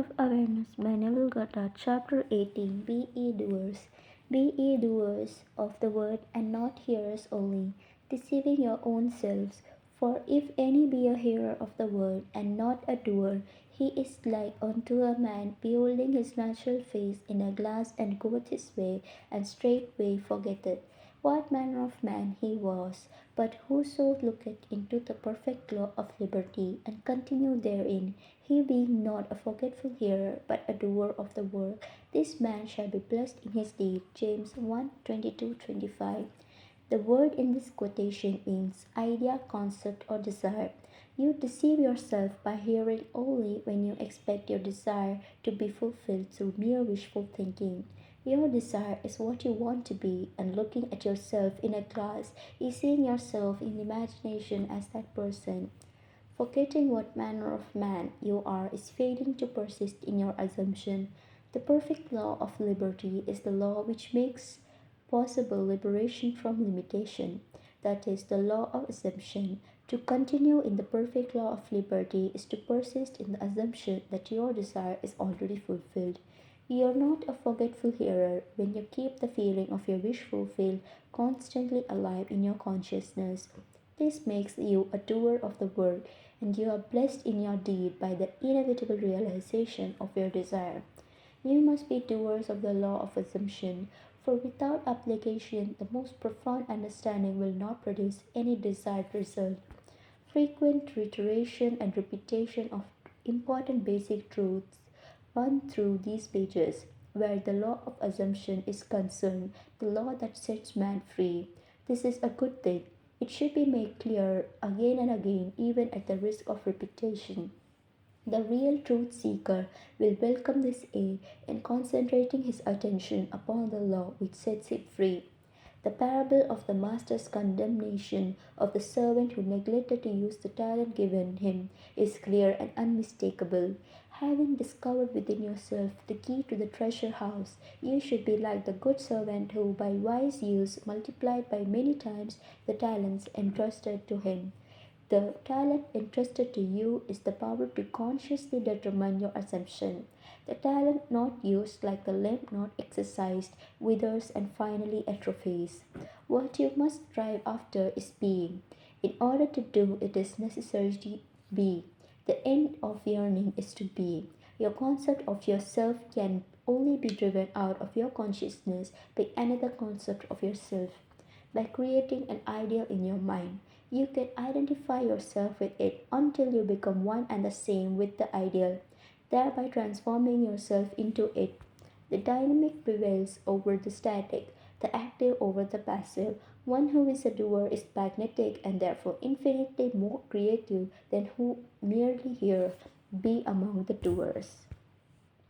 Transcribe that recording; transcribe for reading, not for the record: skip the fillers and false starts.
Self-Awareness by Neville Goddard, Chapter 18. Be ye doers. Be ye doers of the word, and not hearers only, deceiving your own selves. For if any be a hearer of the word, and not a doer, he is like unto a man beholding his natural face in a glass, and goeth his way, and straightway forgetteth what manner of man he was. But whoso looketh into the perfect law of liberty, and continue therein, he being not a forgetful hearer, but a doer of the word, this man shall be blessed in his deed. James 1:22-25. The word in this quotation means idea, concept, or desire. You deceive yourself by hearing only when you expect your desire to be fulfilled through mere wishful thinking. Your desire is what you want to be, and looking at yourself in a glass is seeing yourself in imagination as that person. Forgetting what manner of man you are is failing to persist in your assumption. The perfect law of liberty is the law which makes possible liberation from limitation. That is the law of assumption. To continue in the perfect law of liberty is to persist in the assumption that your desire is already fulfilled. You are not a forgetful hearer when you keep the feeling of your wish fulfilled constantly alive in your consciousness. This makes you a doer of the word, and you are blessed in your deed by the inevitable realization of your desire. You must be doers of the law of assumption, for without application, the most profound understanding will not produce any desired result. Frequent reiteration and repetition of important basic truths run through these pages. Where the law of assumption is concerned, the law that sets man free. This is a good thing. It should be made clear again and again, even at the risk of repetition. The real truth seeker will welcome this aid in concentrating his attention upon the law which sets him free. The parable of the master's condemnation of the servant who neglected to use the talent given him is clear and unmistakable. Having discovered within yourself the key to the treasure house, you should be like the good servant who, by wise use, multiplied by many times the talents entrusted to him. The talent entrusted to you is the power to consciously determine your assumption. The talent not used, like the limb not exercised, withers and finally atrophies. What you must strive after is being. In order to do, it is necessary to be. The end of yearning is to be. Your concept of yourself can only be driven out of your consciousness by another concept of yourself. By creating an ideal in your mind, you can identify yourself with it until you become one and the same with the ideal, thereby transforming yourself into it. The dynamic prevails over the static, the active over the passive. One who is a doer is magnetic and therefore infinitely more creative than who merely hear. Be among the doers.